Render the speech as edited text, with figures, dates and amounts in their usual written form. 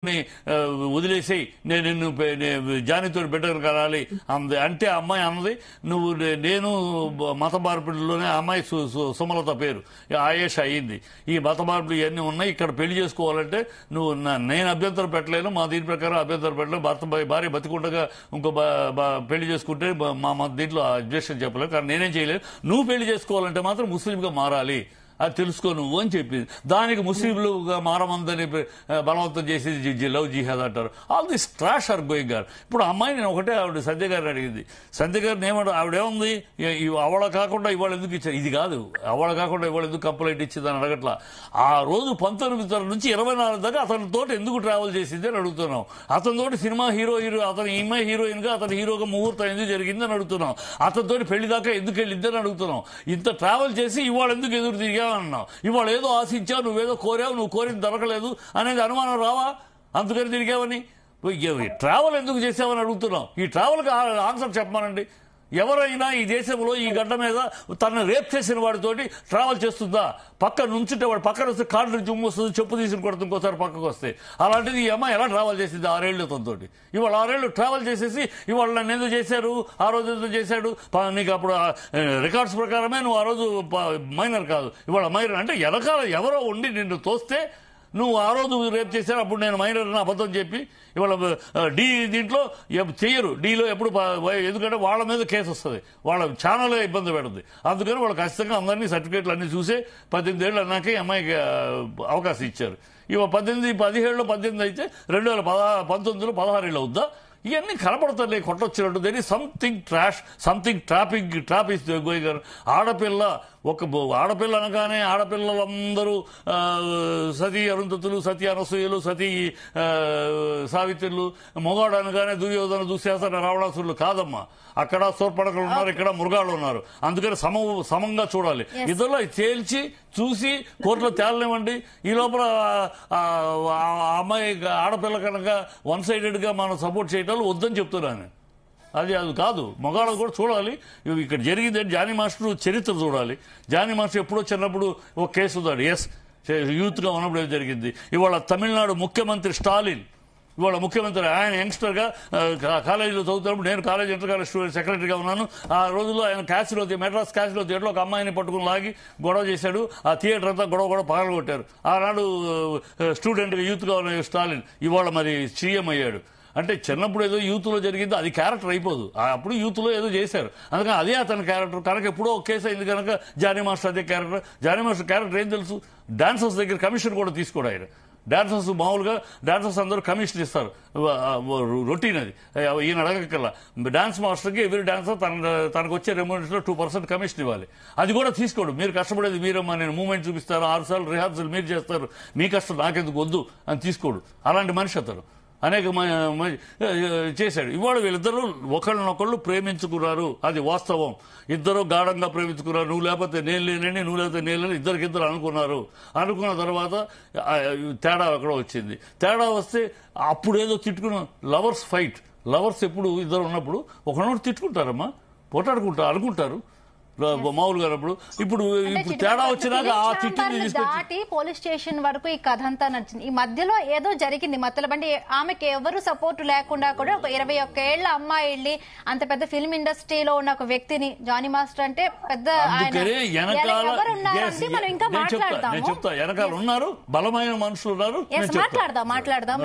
వదిలేసేయి నేను నిన్ను జానితో బిడ్డలు కనాలి అంది అంటే ఆ అమ్మాయి అన్నది నువ్వు నేను మత మార్పిడిలోనే అమ్మాయి సుమలత పేరు ఆయేష అయ్యింది. ఈ మత మార్పిడి ఇవన్నీ ఉన్నాయి, ఇక్కడ పెళ్లి చేసుకోవాలంటే నువ్వు నేను అభ్యంతరం పెట్టలేను, మా దీని ప్రకారం అభ్యంతరం పెట్టలేను, భార్య బతికుండగా ఇంకో పెళ్లి చేసుకుంటే మా దీంట్లో అబ్జెక్షన్ చెప్పలేను, కానీ నేనేం చేయలేను, నువ్వు పెళ్లి చేసుకోవాలంటే మాత్రం ముస్లింగా మారాలి అది తెలుసుకో నువ్వు అని చెప్పింది. దానికి ముస్లింలుగా మారమందని బలవంతం చేసి లవ్ జిహాద్ అంటారు. All this trash are going on. ఇప్పుడు అమ్మాయి నేను ఒకటే ఆవిడ సంధ్య గారిని అడిగింది. సంధ్య గారిని ఏమంటారు, ఆవిడేముంది అవళ కాకుండా ఇవాళ ఎందుకు ఇచ్చారు, ఇది కాదు అవళ కాకుండా ఇవాళ ఎందుకు కంప్లైంట్ ఇచ్చిందని అడగట్లా. ఆ రోజు 19 నుంచి 24 దాకా అతనితో ఎందుకు ట్రావెల్ చేసింది అని అడుగుతున్నాం. అతనితోటి సినిమా హీరో అతని ఈమె హీరోయిన్ గా అతని హీరోగా ముహూర్తం ఎందుకు జరిగింది అని అడుగుతున్నాం. అతనితోటి పెళ్లి దాకా ఎందుకు వెళ్ళిందని అడుగుతున్నాం. ఇంత ట్రావెల్ చేసి ఇవాళ ఎందుకు ఎదురు తిరిగా అన్నావు, ఇవాళ ఏదో ఆశించావు, నువ్వేదో కోరావు, నువ్వు కోరింది దొరకలేదు అనేది అనుమానం రావా, అందుకని తిరిగావని. ట్రావెల్ ఎందుకు చేసావని అడుగుతున్నాం. ఈ ట్రావెల్కి ఆన్సర్ చెప్పమానండి. ఎవరైనా ఈ దేశంలో ఈ గడ్డ మీద తనను రేప్ చేసిన వాడితోటి ట్రావెల్ చేస్తుందా? పక్క నుంచుంటే వాడు పక్కన వస్తే కాళ్ళు నుంచి వస్తుంది, చెప్పు తీసుకుని కొడుతుంది ఇంకోసారి పక్కకు వస్తే. అలాంటిది ఈ అమ్మాయి ఎలా ట్రావెల్ చేసింది 6 ఏళ్ళు తనతోటి? ఇవాళ 6 ఏళ్ళు ట్రావెల్ చేసేసి ఇవాళ నన్ను ఎందుకు చేశారు, ఆ రోజు ఎందుకు చేశాడు, నీకు అప్పుడు రికార్డ్స్ ప్రకారమే నువ్వు ఆ రోజు మైనర్ కాదు, ఇవాళ మైనర్ అంటే వెనకాల ఎవరో ఉండి నిన్ను తోస్తే నువ్వు ఆ రోజు రేపు చేశారు, అప్పుడు నేను మైనర్ అని అబద్ధం చెప్పి ఇవాళ డి దీంట్లో చెయ్యరు. డీలో ఎప్పుడు ఎందుకంటే వాళ్ళ మీద కేసు వస్తుంది, వాళ్ళ ఛానల్ ఇబ్బంది పెడుతుంది. అందుకని వాళ్ళు ఖచ్చితంగా అందరినీ సర్టిఫికేట్లు అన్ని చూసే 18 ఏళ్ళు అన్నాకే అమ్మాయికి అవకాశం ఇచ్చారు. ఇవాళ 18, 17 18 అయితే 2019లో 16 ఏళ్ళు అవుద్దా? ఇవన్నీ కనపడతాయి కొట్టొచ్చినట్టు. దేని something trash, something trap is going on. ఆడపిల్ల అనగానే ఆడపిల్లలందరూ సతీ అరుంధతులు, సతీ అనసూయలు, సతీ సావిత్రులు, మొగాడు అనగానే దుర్యోధన, దుశ్శాసన, రావణాసురులు కాదమ్మా. అక్కడ సోర్పడకలు ఉన్నారు, ఇక్కడ మృగాళ్ళు ఉన్నారు. అందుకని సమంగా చూడాలి. ఇద్దరులో తేల్చి చూసి కోర్టులో తేలనివ్వండి. ఈ లోపల అమ్మాయి ఆడపిల్ల కనుక వన్ సైడెడ్ గా మనం సపోర్ట్ చేయటం వద్దని చెప్తున్నాను. అది కాదు, మగాళ్ళకు కూడా చూడాలి. ఇక్కడ జరిగింది జానీ మాస్టర్ చరిత్ర చూడాలి. జానీ మాస్టర్ ఎప్పుడో చిన్నప్పుడు ఒక కేసు ఉందాడు, యూత్ గా ఉన్నప్పుడు ఏం జరిగింది. ఇవాళ తమిళనాడు ముఖ్యమంత్రి స్టాలిన్, ఇవాళ ముఖ్యమంత్రి ఆయన యంగ్స్టర్ గా కాలేజీలో చదువుతున్నప్పుడు నేను కాలేజ్ ఇంటర్ కాలేజ్ స్టూడెంట్ సెక్రటరీగా ఉన్నాను. ఆ రోజుల్లో ఆయన మెడ్రాస్ క్యాసిలో థియేటర్లో ఒక అమ్మాయిని పట్టుకుని లాగి గొడవ చేశాడు. ఆ థియేటర్ అంతా గొడవ పగలగొట్టారు. ఆనాడు స్టూడెంట్ యూత్ గా ఉన్న స్టాలిన్ ఇవాళ మరి సీఎం అయ్యాడు. అంటే చిన్నప్పుడు ఏదో యూత్ లో జరిగిందో అది క్యారెక్టర్ అయిపోదు, అప్పుడు యూత్ లో ఏదో చేశారు, అందుకని అదే అతని క్యారెక్టర్. కనుక ఎప్పుడో ఒక కేసు అయింది కనుక జానీ మాస్టర్ అదే క్యారెక్టర్. జానీ మాస్టర్ క్యారెక్టర్ ఏం తెలుసు, డాన్సర్స్ దగ్గర కమిషన్ కూడా తీసుకోడు ఆయన. డాన్సర్స్ మామూలుగా డాన్సర్స్ అందరూ కమిషన్ ఇస్తారు, రొటీన్ అది, ఈయన అడగక్కల్లా. డాన్స్ మాస్టర్కి ఎవ్రీ డాన్సర్ తనకు వచ్చే రెమ్యూనరేషన్లో 2% కమిషన్ ఇవ్వాలి. అది కూడా తీసుకోడు. మీరు కష్టపడేది మీరమ్మా, నేను మూమెంట్ చూపిస్తాను, 6 సార్లు రిహార్సల్ మీరు చేస్తారు, మీ కష్టం నాకెందుకు వద్దు అని తీసుకోడు. అలాంటి మనిషి అతను అనేక చేశాడు. ఇవాళ వీళ్ళిద్దరూ ఒకళ్ళనొకళ్ళు ప్రేమించుకున్నారు, అది వాస్తవం. ఇద్దరు గాఢంగా ప్రేమించుకున్నారు. నువ్వు లేకపోతే నేను లేనని, నువ్వు లేకపోతే నేను లేని ఇద్దరికిద్దరు అనుకున్నారు. అనుకున్న తర్వాత తేడా ఎక్కడో వచ్చింది. తేడా వస్తే అప్పుడేదో తిట్టుకున్నాం. లవర్స్ ఫైట్, లవర్స్ ఎప్పుడు ఇద్దరు ఉన్నప్పుడు ఒకనొకటి తిట్టుకుంటారమ్మా, పోటాడుకుంటారు, అనుకుంటారు మామూలుగా. ఇప్పుడు తేడా వచ్చినాక ఆ తిట్టిని దాటి పోలీస్ స్టేషన్ వరకు ఈ కథ అంతా నచ్చింది. ఈ మధ్యలో ఏదో జరిగింది మధ్యలో బండి, ఆమెకి ఎవరు సపోర్ట్ లేకుండా కూడా ఒక 21 ఏళ్ల అమ్మాయి వెళ్ళి అంత పెద్ద ఫిల్మ్ ఇండస్ట్రీలో ఉన్న ఒక వ్యక్తిని, జానీ మాస్టర్ అంటే పెద్ద ఎవరు ఉన్నారంటే మనం ఇంకా మాట్లాడదాం. వెనకాల ఉన్నారు, బలమైన మనుషులు ఉన్నారు, మాట్లాడదాం.